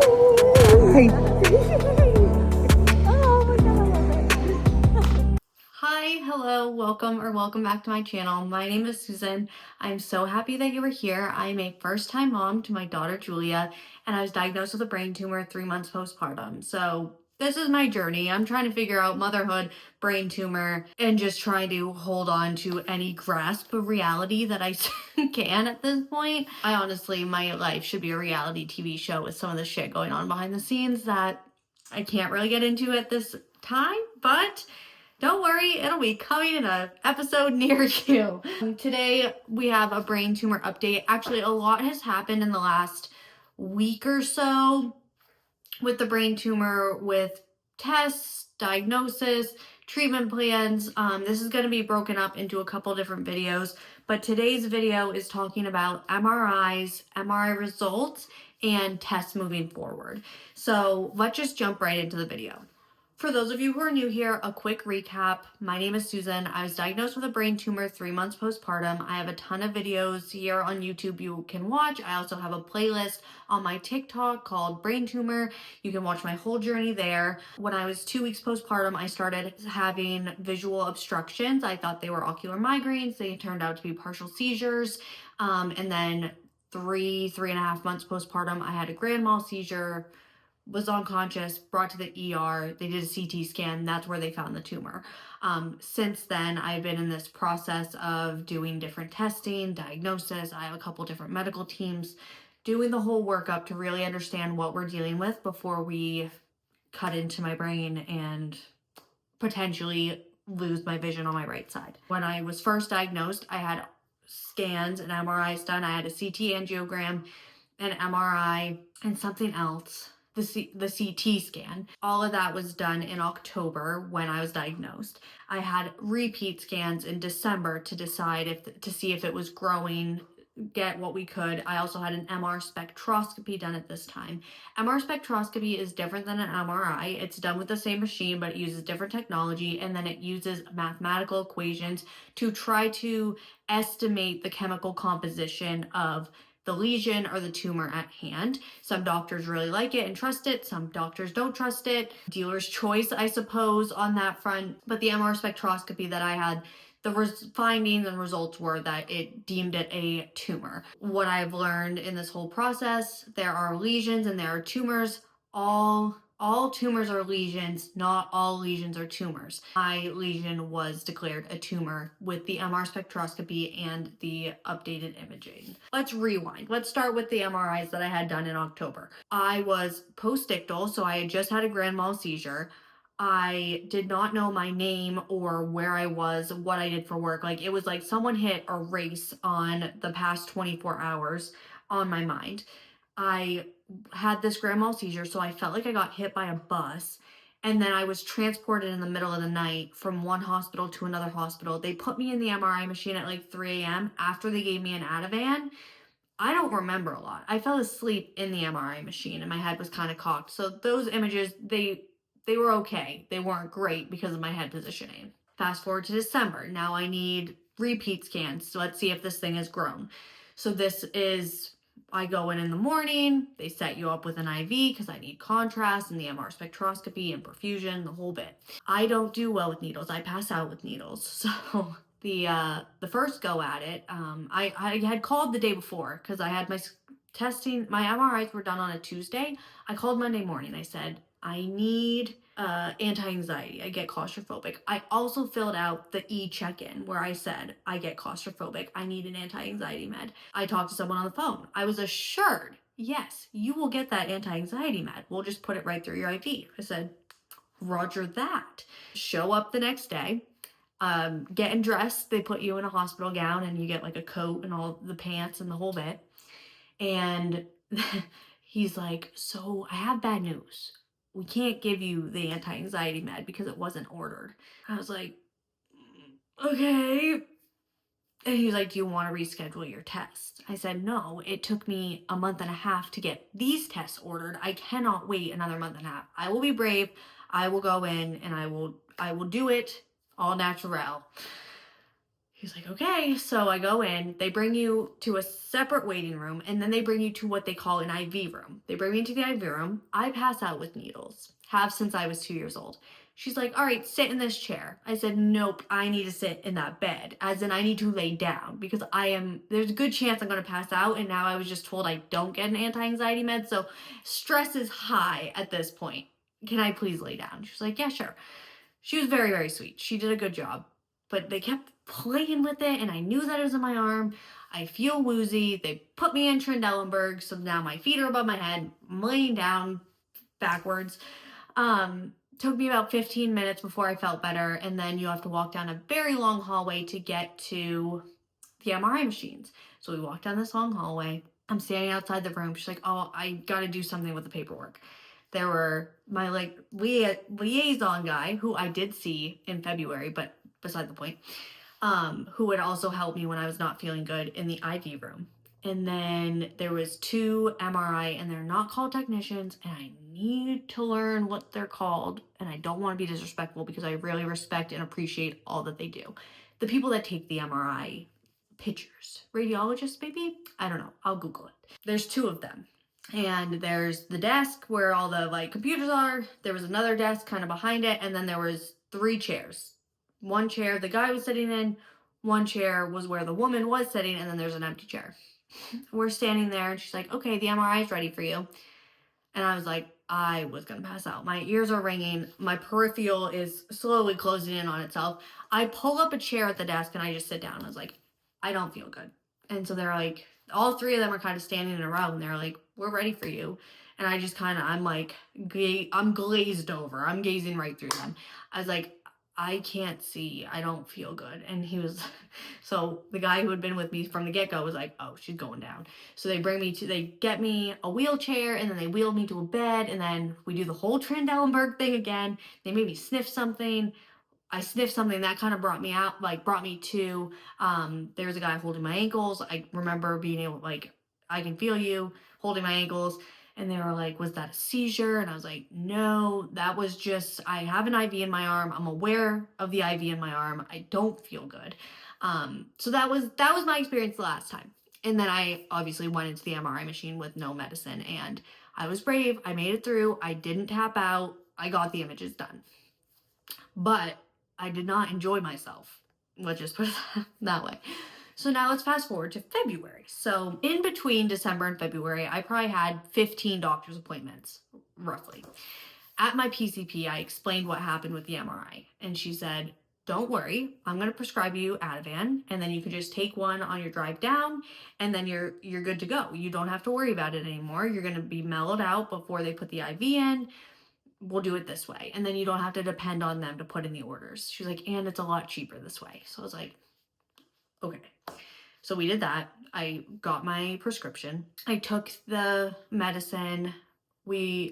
Hi, hello, welcome back to my channel. My name is Susan. I'm so happy that you are here. I'm a first-time mom to my daughter Julia, and I was diagnosed with a brain tumor 3 months postpartum. So this is my journey. I'm trying to figure out motherhood, brain tumor, and just trying to hold on to any grasp of reality that I can at this point. My life should be a reality TV show with some of the shit going on behind the scenes that I can't really get into at this time, but don't worry, it'll be coming in an episode near you. Today we have a brain tumor update. Actually, a lot has happened in the last week or so with the brain tumor, with tests, diagnosis, treatment plans. This is going to be broken up into a couple different videos, but today's video is talking about MRIs, MRI results, and tests moving forward. So let's just jump right into the video. For those of you who are new here, a quick recap. My name is Susan. I was diagnosed with a brain tumor 3 months postpartum. I have a ton of videos here on YouTube you can watch. I also have a playlist on my TikTok called Brain Tumor. You can watch my whole journey there. When I was 2 weeks postpartum, I started having visual obstructions. I thought they were ocular migraines. They turned out to be partial seizures. And then 3.5 months postpartum, I had a grand mal seizure, was unconscious, brought to the ER. They did a CT scan. That's where they found the tumor. Since then, I've been in this process of doing different testing, diagnosis. I have a couple different medical teams doing the whole workup to really understand what we're dealing with before we cut into my brain and potentially lose my vision on my right side. When I was first diagnosed, I had scans and MRIs done. I had a CT angiogram, an MRI, and something else. The CT scan. All of that was done in October when I was diagnosed. I had repeat scans in December to decide to see if it was growing, get what we could. I also had an MR spectroscopy done at this time. MR spectroscopy is different than an MRI. It's done with the same machine, but it uses different technology, and then it uses mathematical equations to try to estimate the chemical composition of the lesion or the tumor at hand. Some doctors really like it and trust it. Some doctors don't trust it. Dealer's choice, I suppose, on that front. But the MR spectroscopy that I had, the findings and results were that it deemed it a tumor. What I've learned in this whole process, there are lesions and there are tumors. All tumors are lesions, not all lesions are tumors. My lesion was declared a tumor with the MR spectroscopy and the updated imaging. Let's rewind. Let's start with the MRIs that I had done in October. I was postictal, so I had just had a grand mal seizure. I did not know my name or where I was, what I did for work. Like, it was like someone hit a race on the past 24 hours on my mind. I had this grand mal seizure, so I felt like I got hit by a bus, and then I was transported in the middle of the night from one hospital to another hospital. They put me in the MRI machine at like 3 a.m. after they gave me an Ativan. I don't remember a lot. I fell asleep in the MRI machine and my head was kind of cocked. So those images, they were okay. They weren't great because of my head positioning. Fast forward to December. Now I need repeat scans. So let's see if this thing has grown. So I go in the morning, they set you up with an IV because I need contrast and the MR spectroscopy and perfusion, the whole bit. I don't do well with needles. I pass out with needles. So the first go at it, I had called the day before because I had my testing, my MRIs were done on a Tuesday. I called Monday morning. I said, I need anti-anxiety. I get claustrophobic. I also filled out the e-check-in where I said, I get claustrophobic. I need an anti-anxiety med. I talked to someone on the phone. I was assured, yes, you will get that anti-anxiety med. We'll just put it right through your IV. I said, roger that. Show up the next day. Getting dressed, they put you in a hospital gown and you get like a coat and all the pants and the whole bit. And he's like, so I have bad news. We can't give you the anti-anxiety med because it wasn't ordered. I was like, okay. And he was like, do you want to reschedule your test? I said, no, it took me a month and a half to get these tests ordered. I cannot wait another month and a half. I will be brave. I will go in and I will do it all natural. He's like, okay. So I go in, they bring you to a separate waiting room, and then they bring you to what they call an IV room. They bring me into the IV room. I pass out with needles, have since I was 2 years old. She's like, all right, sit in this chair. I said, nope, I need to sit in that bed, as in I need to lay down because there's a good chance I'm going to pass out. And now I was just told I don't get an anti-anxiety med. So stress is high at this point. Can I please lay down? She's like, yeah, sure. She was very, very sweet. She did a good job. But they kept playing with it, and I knew that it was in my arm. I feel woozy. They put me in Trendelenburg, so now my feet are above my head. I'm laying down backwards. Took me about 15 minutes before I felt better, and then you have to walk down a very long hallway to get to the MRI machines. So we walked down this long hallway. I'm standing outside the room. She's like, oh, I got to do something with the paperwork. There were my liaison guy, who I did see in February, but beside the point, who would also help me when I was not feeling good in the IV room. And then there was 2 MRI, and they're not called technicians, and I need to learn what they're called. And I don't want to be disrespectful because I really respect and appreciate all that they do. The people that take the MRI pictures, radiologists maybe? I don't know. I'll Google it. There's 2 of them. And there's the desk where all the computers are. There was another desk kind of behind it, and then there was 3 chairs. One chair the guy was sitting in, one chair was where the woman was sitting, and then there's an empty chair. We're standing there, and she's like, okay, the MRI is ready for you. And I was like, I was gonna pass out. My ears are ringing. My peripheral is slowly closing in on itself. I pull up a chair at the desk, and I just sit down. I was like, I don't feel good. And so they're like, all 3 of them are kind of standing in a row, and they're like, we're ready for you. And I just I'm like, I'm glazed over. I'm gazing right through them. I was like, I can't see. I don't feel good. And he was, so the guy who had been with me from the get-go was like, oh, she's going down. So they get me a wheelchair, and then they wheel me to a bed, and then we do the whole Trendelenburg thing again. They made me sniff something. I sniffed something that kind of brought me to, there was a guy holding my ankles. I remember being able, I can feel you holding my ankles. And they were like, was that a seizure? And I was like, no, that was just, I have an IV in my arm. I'm aware of the IV in my arm. I don't feel good. So that was my experience the last time. And then I obviously went into the MRI machine with no medicine, and I was brave. I made it through. I didn't tap out. I got the images done. But I did not enjoy myself. Let's just put it that way. So now let's fast forward to February. So in between December and February, I probably had 15 doctor's appointments, roughly. At my PCP, I explained what happened with the MRI. And she said, don't worry, I'm going to prescribe you Ativan, and then you can just take one on your drive down, and then you're good to go. You don't have to worry about it anymore. You're going to be mellowed out before they put the IV in. We'll do it this way. And then you don't have to depend on them to put in the orders. She's like, and it's a lot cheaper this way. So I was like, okay. So we did that. I got my prescription. I took the medicine.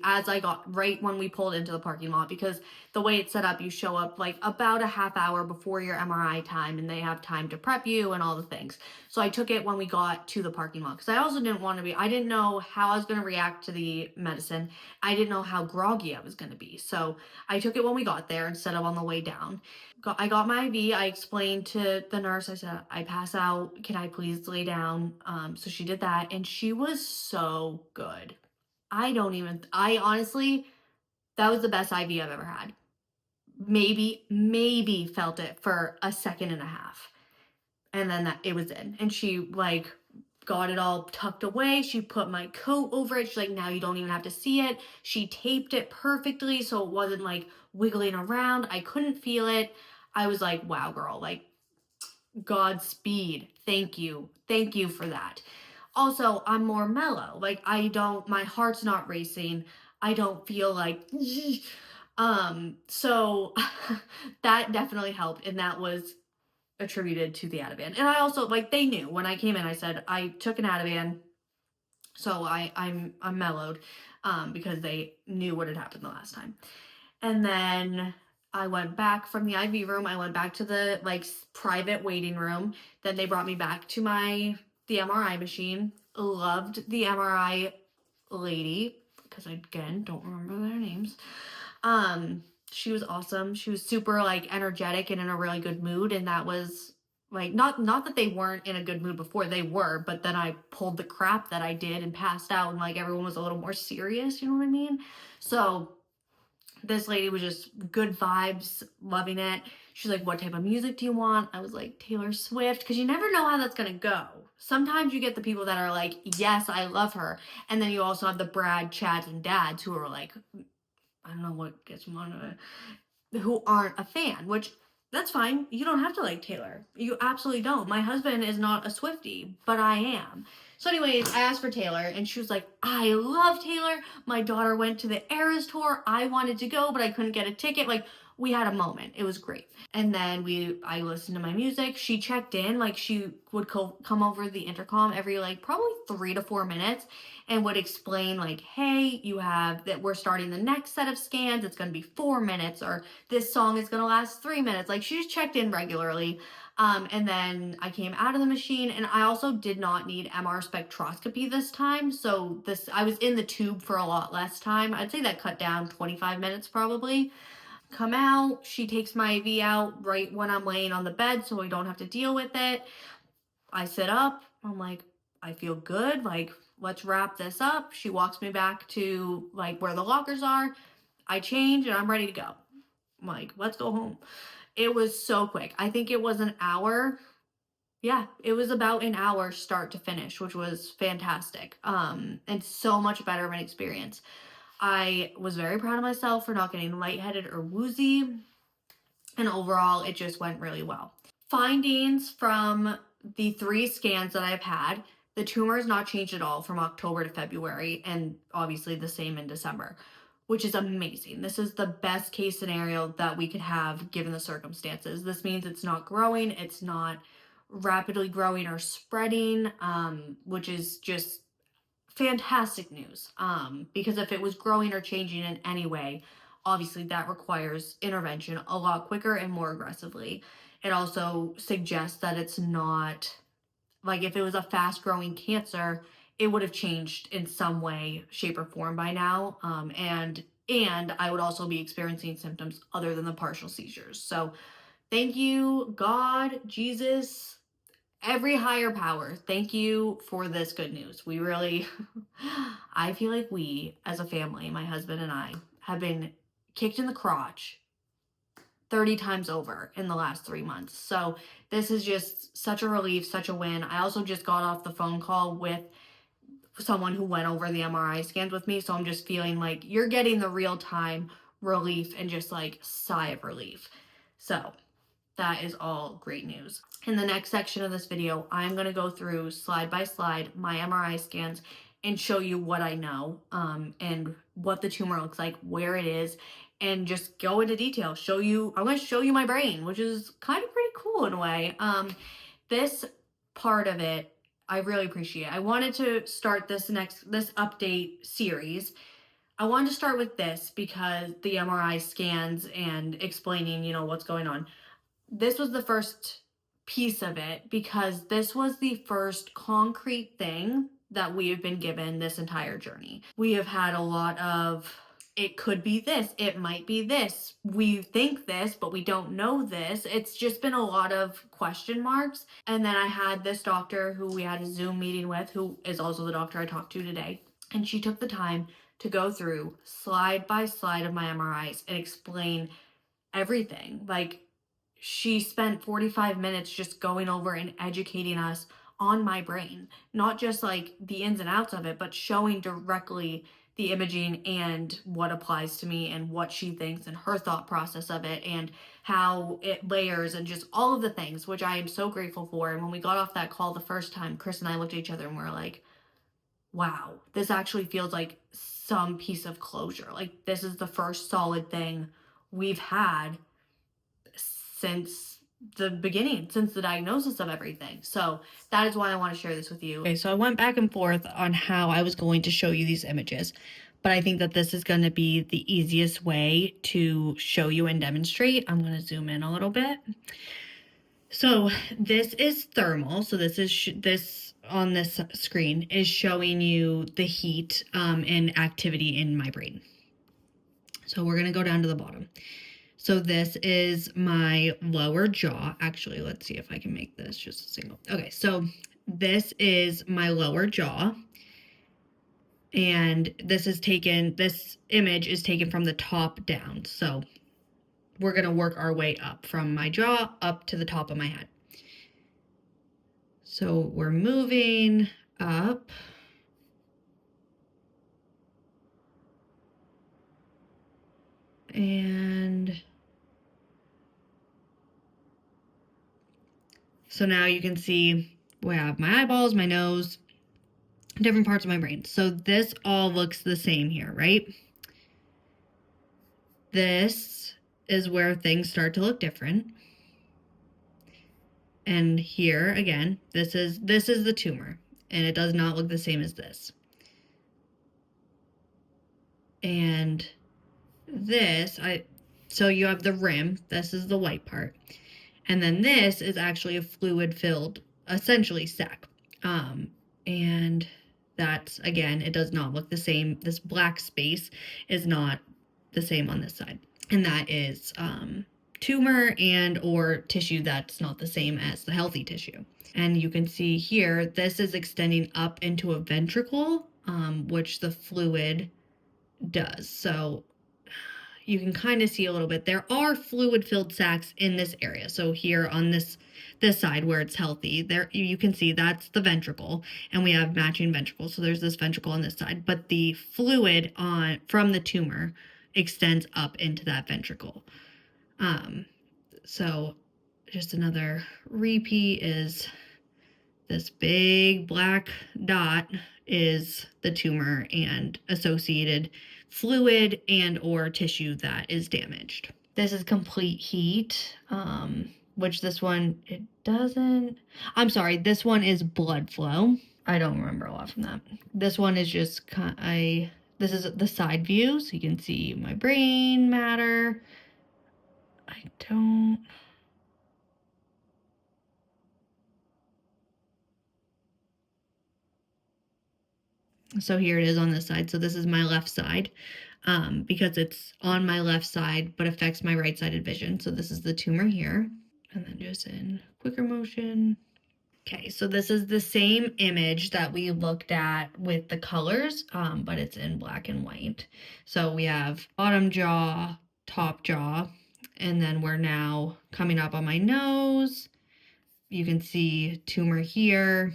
As I got right when we pulled into the parking lot, because the way it's set up, you show up like about a half hour before your MRI time, and they have time to prep you and all the things. So I took it when we got to the parking lot, because I also I didn't know how I was going to react to the medicine. I didn't know how groggy I was going to be. So I took it when we got there instead of on the way down. I got my IV. I explained to the nurse, I said, I pass out. Can I please lay down? So she did that, and she was so good. I honestly, that was the best IV I've ever had. Maybe felt it for a second and a half. And then it was in. And she got it all tucked away. She put my coat over it. She's like, now you don't even have to see it. She taped it perfectly so it wasn't wiggling around. I couldn't feel it. I was like, wow, girl, Godspeed. Thank you. Thank you for that. Also, I'm more mellow. My heart's not racing. I don't feel so that definitely helped, and that was attributed to the Ativan. And I also, they knew when I came in, I said, I took an Ativan, so I'm mellowed, because they knew what had happened the last time. And then I went back from the IV room. I went back to the private waiting room. Then they brought me back to the MRI machine. Loved the MRI lady, because I, again, don't remember their names. She was awesome. She was super energetic and in a really good mood, and that was like, not that they weren't in a good mood before, they were, but then I pulled the crap that I did and passed out, and like everyone was a little more serious, you know what I mean? So this lady was just good vibes, loving it. She's like, what type of music do you want? I was like, Taylor Swift, because you never know how that's gonna go. Sometimes you get the people that are like, yes, I love her, and then you also have the Brad, Chads, and Dads who are like, I don't know what gets them on it, who aren't a fan, which that's fine. You don't have to like Taylor. You absolutely don't. My husband is not a Swiftie, but I am. So anyways, I asked for Taylor and she was like, I love Taylor. My daughter went to the Eras tour. I wanted to go, but I couldn't get a ticket. Like, we had a moment. It was great. And then I listened to my music. She checked in, like she would come over the intercom every like probably 3 to 4 minutes and would explain like, hey, you have that we're starting the next set of scans. It's going to be 4 minutes, or this song is going to last 3 minutes. Like, she just checked in regularly. And then I came out of the machine, and I also did not need MR spectroscopy this time. So I was in the tube for a lot less time. I'd say that cut down 25 minutes probably. Come out, she takes my IV out right when I'm laying on the bed so I don't have to deal with it. I sit up, I'm like, I feel good, like, let's wrap this up. She walks me back to like where the lockers are. I change and I'm ready to go. I'm like, let's go home. It was so quick. I think it was an hour. Yeah, it was about an hour start to finish, which was fantastic. And so much better of an experience. I was very proud of myself for not getting lightheaded or woozy. And overall, it just went really well. Findings from the 3 scans that I've had, the tumor has not changed at all from October to February, and obviously the same in December, which is amazing. This is the best case scenario that we could have given the circumstances. This means it's not growing, it's not rapidly growing or spreading, which is just fantastic news. Because if it was growing or changing in any way, obviously that requires intervention a lot quicker and more aggressively. It also suggests that it's not like, if it was a fast growing cancer, it would have changed in some way, shape, or form by now. And I would also be experiencing symptoms other than the partial seizures. So thank you, God, Jesus, every higher power. Thank you for this good news. We really, I feel like we as a family, my husband and I, have been kicked in the crotch 30 times over in the last 3 months. So this is just such a relief, such a win. I also just got off the phone call with someone who went over the MRI scans with me. So I'm just feeling like you're getting the real time relief and just like sigh of relief. So that is all great news. In the next section of this video, I'm going to go through slide by slide my MRI scans and show you what I know, and what the tumor looks like, where it is, and just go into detail. I'm going to show you my brain, which is kind of pretty cool in a way. This part of it, I really appreciate. I wanted to start this update series. I wanted to start with this because the MRI scans and explaining, what's going on. This was the first piece of it because this was the first concrete thing that we have been given this entire journey. We have had a lot of, it could be this, it might be this, we think this, but we don't know this. It's just been a lot of question marks. And then I had this doctor who we had a Zoom meeting with, who is also the doctor I talked to today. And she took the time to go through slide by slide of my MRIs and explain everything. Like, she spent 45 minutes just going over and educating us on my brain, not just like the ins and outs of it, but showing directly the imaging and what applies to me and what she thinks and her thought process of it and how it layers and just all of the things, which I am so grateful for. And when we got off that call the first time, Chris and I looked at each other and we were like, wow, this actually feels like some piece of closure. Like, this is the first solid thing we've had since the beginning, since the diagnosis of everything. So that is why I want to share this with you. Okay, so I went back and forth on how I was going to show you these images, but I think that this is going to be the easiest way to show you and demonstrate. I'm going to zoom in a little bit. So this is thermal. So this is this on this screen is showing you the heat and activity in my brain. So we're going to go down to the bottom. So this is my lower jaw. Actually, let's see if I can make this just a single. Okay, so this is my lower jaw. And this image is taken from the top down. So we're going to work our way up from my jaw up to the top of my head. So we're moving up. And so now you can see we have my eyeballs, my nose, different parts of my brain. So this all looks the same here, right? This is where things start to look different. And here again, this is the tumor, and it does not look the same as this. And so you have the rim, this is the white part. And then this is actually a fluid filled, essentially sac. And that's, again, it does not look the same. This black space is not the same on this side. And that is tumor and or tissue that's not the same as the healthy tissue. And you can see here, this is extending up into a ventricle, which the fluid does. So you can kind of see a little bit. There are fluid-filled sacs in this area. So here on this side where it's healthy, there you can see that's the ventricle, and we have matching ventricles. So there's this ventricle on this side, but the fluid from the tumor extends up into that ventricle. So just another repeat is this big black dot is the tumor and associated fluid and or tissue that is damaged. This is complete heat, which this one, it doesn't, I'm sorry, this one is blood flow. I don't remember a lot from that. This one is just, this is the side view, so you can see my brain matter. So here it is on this side. So this is my left side, because it's on my left side, but affects my right-sided vision. So this is the tumor here. And then just in quicker motion. Okay, so this is the same image that we looked at with the colors, but it's in black and white. So we have bottom jaw, top jaw, and then we're now coming up on my nose. You can see tumor here.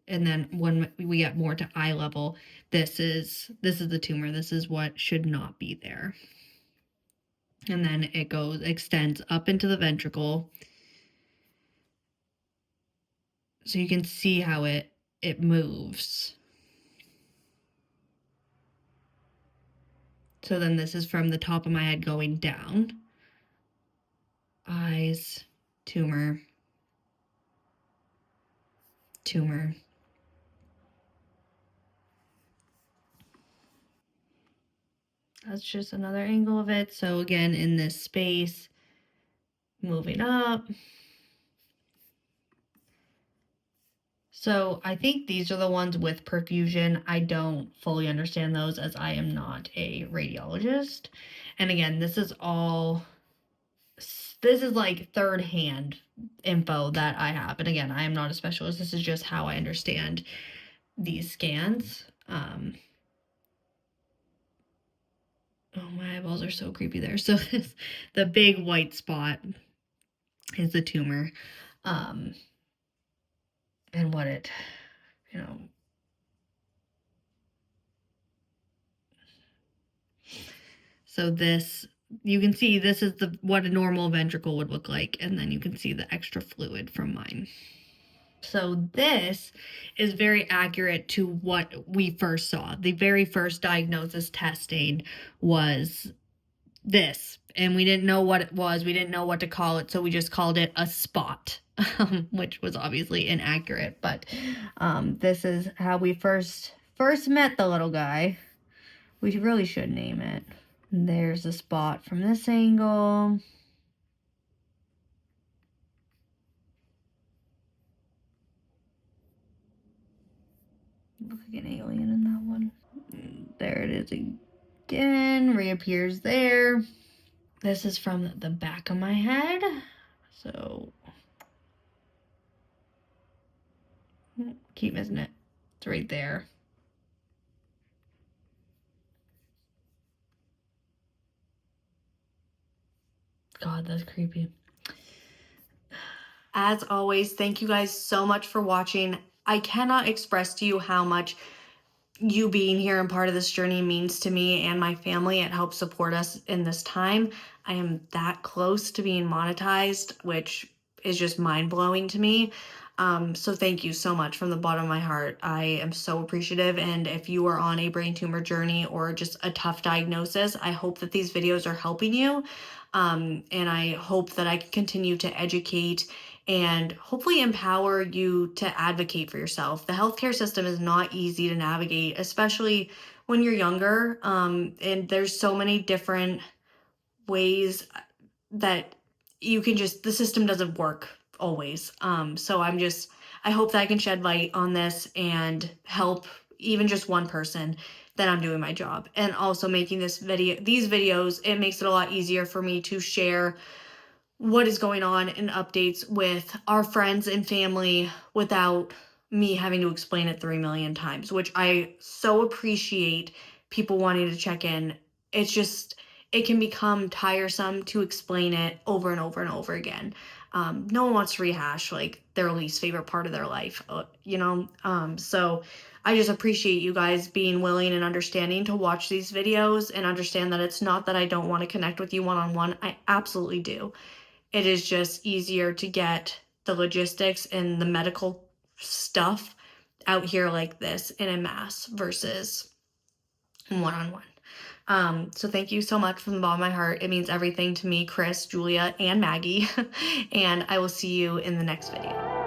And then when we get more to eye level, this is the tumor. This is what should not be there. And then it extends up into the ventricle. So you can see how it moves. So then this is from the top of my head going down. Eyes, tumor, tumor. That's just another angle of it. So again, in this space, moving up. So I think these are the ones with perfusion. I don't fully understand those as I am not a radiologist. And again, this is like third hand info that I have. And again, I am not a specialist. This is just how I understand these scans. Oh, my eyeballs are so creepy there. So the big white spot is the tumor. And what it, so this, you can see this is what a normal ventricle would look like. And then you can see the extra fluid from mine. So this is very accurate to what we first saw. The very first diagnosis testing was this, and we didn't know what it was. We didn't know what to call it, so we just called it a spot, which was obviously inaccurate. But this is how we first met the little guy. We really should name it. There's a spot from this angle. Look like an alien in that one. There it is again, reappears there. This is from the back of my head. So keep missing it. It's right there. God, that's creepy. As always, thank you guys so much for watching. I cannot express to you how much you being here and part of this journey means to me and my family. It helps support us in this time. I am that close to being monetized, which is just mind-blowing to me. So thank you so much from the bottom of my heart. I am so appreciative. And if you are on a brain tumor journey or just a tough diagnosis, I hope that these videos are helping you. And I hope that I can continue to educate and hopefully empower you to advocate for yourself. The healthcare system is not easy to navigate, especially when you're younger. And there's so many different ways that you can just, the system doesn't work always. So I hope that I can shed light on this and help even just one person, then I'm doing my job. And also making these videos, it makes it a lot easier for me to share what is going on and updates with our friends and family without me having to explain it 3 million times, which I so appreciate people wanting to check in. It's just, it can become tiresome to explain it over and over and over again. No one wants to rehash like their least favorite part of their life, you know? So I just appreciate you guys being willing and understanding to watch these videos and understand that it's not that I don't want to connect with you one-on-one. I absolutely do. It is just easier to get the logistics and the medical stuff out here like this in a mass versus one-on-one. So thank you so much from the bottom of my heart. It means everything to me, Chris, Julia, and Maggie. And I will see you in the next video.